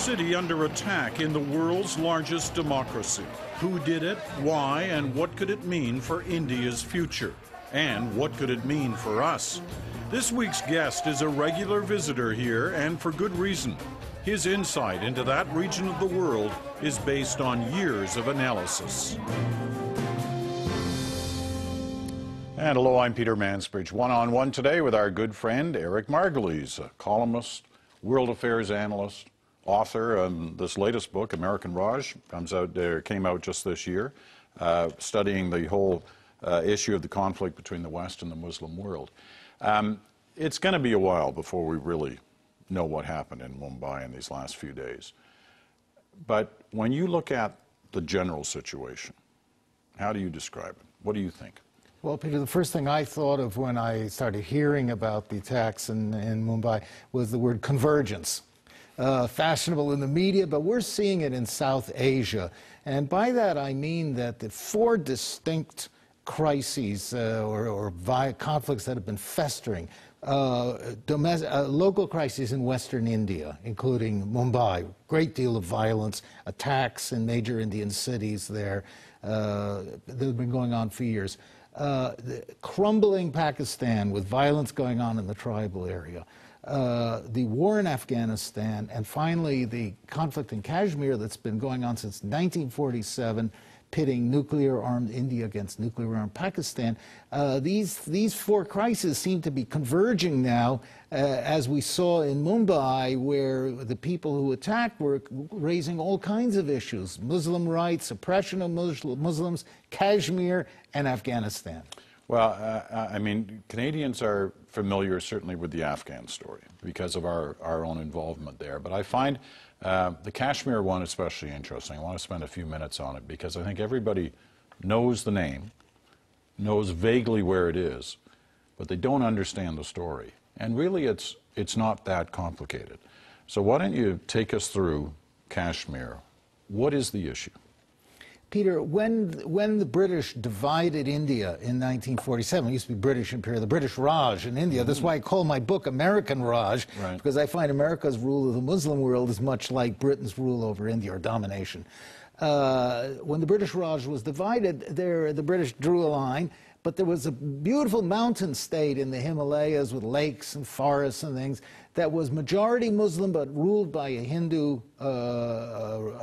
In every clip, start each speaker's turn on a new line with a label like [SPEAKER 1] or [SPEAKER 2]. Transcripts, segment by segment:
[SPEAKER 1] city under attack in the world's largest democracy. Who did it, why, and what could it mean for India's future? And what could it mean for us? This week's guest is a regular visitor here, and for good reason. His insight into that region of the world is based on years of analysis. And hello, I'm Peter Mansbridge. One-on-one today with our good friend Eric Margulies, a columnist, world affairs analyst, author of this latest book, American Raj, came out just this year, studying the whole issue of the conflict between the West and the Muslim world. It's going to be a while before we really know what happened in Mumbai in these last few days. But when you look at the general situation, how do you describe it? What do you think?
[SPEAKER 2] Well, Peter, the first thing I thought of when I started hearing about the attacks in Mumbai was the word convergence. Fashionable in the media, but we're seeing it in South Asia. And by that I mean that the four distinct crises or conflicts that have been festering, local crises in Western India, including Mumbai, great deal of violence, attacks in major Indian cities there that have been going on for years. The crumbling Pakistan with violence going on in the tribal area, the war in Afghanistan, and finally the conflict in Kashmir that's been going on since 1947, pitting nuclear-armed India against nuclear-armed Pakistan. These four crises seem to be converging now, as we saw in Mumbai, where the people who attacked were raising all kinds of issues: Muslim rights, oppression of Muslims, Kashmir, and Afghanistan. Well,
[SPEAKER 1] I mean, Canadians are familiar certainly with the Afghan story because of our own involvement there. But I find the Kashmir one especially interesting. I want to spend a few minutes on it because I think everybody knows the name, knows vaguely where it is, but they don't understand the story. And really it's not that complicated. So why don't you take us through Kashmir? What is the issue?
[SPEAKER 2] Peter, when the British divided India in 1947, it used to be British Imperial, the British Raj in India. That's why I call my book American Raj, right, because I find America's rule of the Muslim world is much like Britain's rule over India, or domination. When the British Raj was divided, the British drew a line, but there was a beautiful mountain state in the Himalayas with lakes and forests and things that was majority Muslim but ruled by a Hindu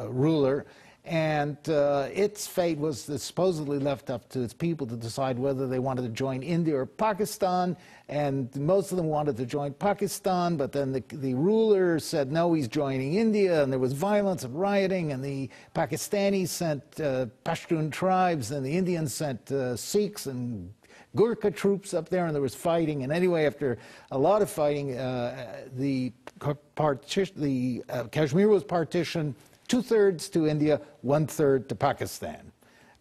[SPEAKER 2] ruler. And its fate was supposedly left up to its people to decide whether they wanted to join India or Pakistan, and most of them wanted to join Pakistan, but then the ruler said no, he's joining India, and there was violence and rioting, and the Pakistanis sent Pashtun tribes, and the Indians sent Sikhs and Gurkha troops up there, and there was fighting. And anyway, after a lot of fighting, Kashmir was partitioned, 2/3 to India, 1/3 to Pakistan.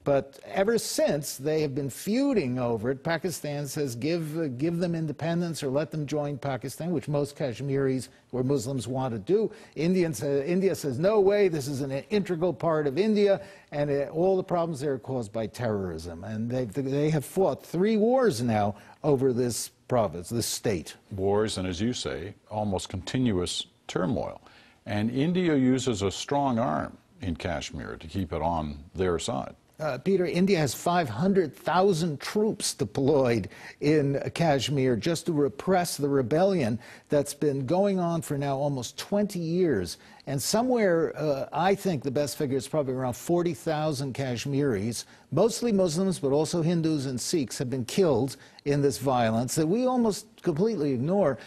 [SPEAKER 2] But ever since, they have been feuding over it. Pakistan says give them independence or let them join Pakistan, which most Kashmiris or Muslims want to do. India says no way, this is an integral part of India, and all the problems there are caused by terrorism. And they have fought 3 wars now over this province, this state.
[SPEAKER 1] Wars, and as you say, almost continuous turmoil. And India uses a strong arm in Kashmir to keep it on their side.
[SPEAKER 2] Peter, India has 500,000 troops deployed in Kashmir just to repress the rebellion that's been going on for now almost 20 years. And somewhere, I think the best figure is probably around 40,000 Kashmiris, mostly Muslims, but also Hindus and Sikhs, have been killed in this violence that we almost completely ignore.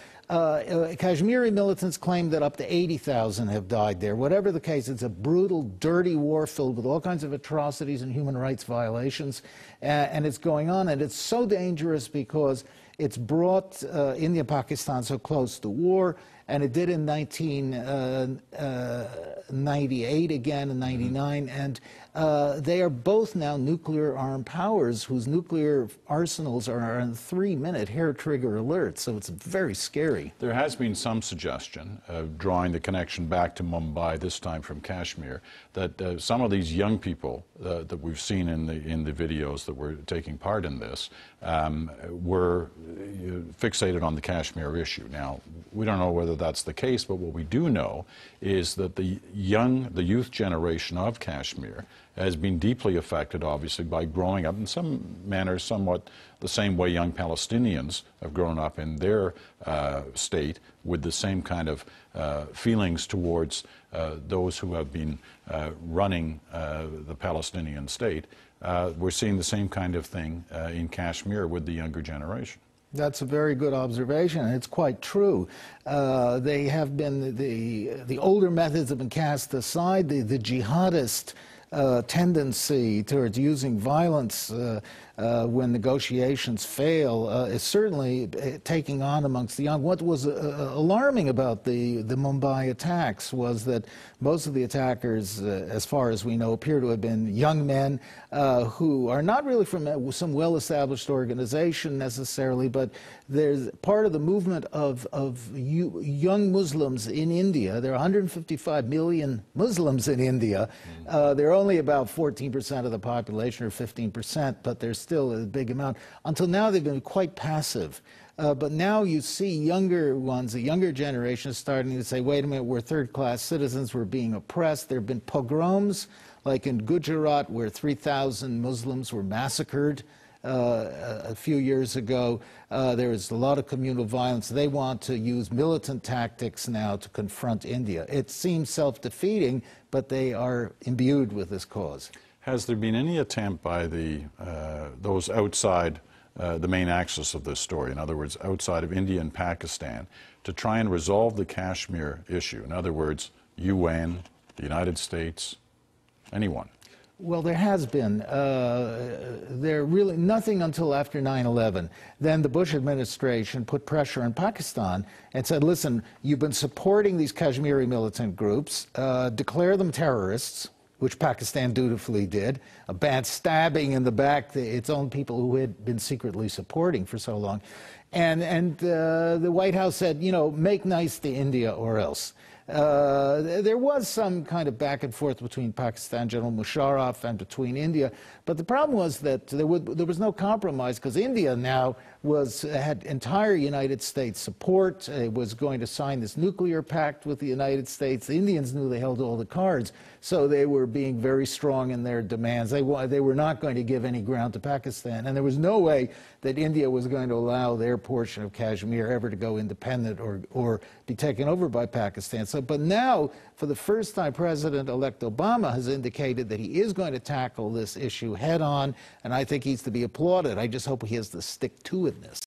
[SPEAKER 2] Kashmiri militants claim that up to 80,000 have died there. Whatever the case, it's a brutal, dirty war filled with all kinds of atrocities and human rights violations, and it's going on, and it's so dangerous because it's brought India and Pakistan so close to war, and it did in 1998 again, in 99, and they are both now nuclear-armed powers whose nuclear arsenals are on 3-minute hair-trigger alerts, so it's very scary.
[SPEAKER 1] There has been some suggestion of drawing the connection back to Mumbai, this time from Kashmir, that some of these young people that we've seen in the videos that were taking part in this were fixated on the Kashmir issue. Now, we don't know whether that's the case, but what we do know is that the youth generation of Kashmir has been deeply affected, obviously, by growing up in some manner somewhat the same way young Palestinians have grown up in their state, with the same kind of feelings towards those who have been running the Palestinian state. We're seeing the same kind of thing in Kashmir with the younger generation.
[SPEAKER 2] That's a very good observation, and it's quite true. They have been, the older methods have been cast aside. The jihadist tendency towards using violence when negotiations fail is certainly taking on amongst the young. What was alarming about the Mumbai attacks was that most of the attackers, as far as we know, appear to have been young men who are not really from some well-established organization necessarily, but there's part of the movement of young Muslims in India. There are 155 million Muslims in India. They're only about 14% of the population, or 15%, but there's still a big amount. Until now, they've been quite passive. But now you see younger ones, the younger generation is starting to say, wait a minute, we're third-class citizens, we're being oppressed. There have been pogroms, like in Gujarat, where 3,000 Muslims were massacred a few years ago. There was a lot of communal violence. They want to use militant tactics now to confront India. It seems self-defeating, but they are imbued with this cause.
[SPEAKER 1] Has there been any attempt by those outside the main axis of this story, in other words, outside of India and Pakistan, to try and resolve the Kashmir issue? In other words, UN, the United States, anyone?
[SPEAKER 2] Well, there has been. There really nothing until after 9/11. Then the Bush administration put pressure on Pakistan and said, listen, you've been supporting these Kashmiri militant groups, declare them terrorists, which Pakistan dutifully did, a bad stabbing in the back, its own people who had been secretly supporting for so long. And the White House said, you know, make nice to India or else. There was some kind of back and forth between Pakistan, General Musharraf, and between India, but the problem was that there was no compromise, because India now had entire United States support. It was going to sign this nuclear pact with the United States. The Indians knew they held all the cards, so they were being very strong in their demands. They were not going to give any ground to Pakistan, and there was no way that India was going to allow their portion of Kashmir ever to go independent or be taken over by Pakistan. So, but now, for the first time, President-elect Obama has indicated that he is going to tackle this issue head-on, and I think he's to be applauded. I just hope he has the stick-to-itness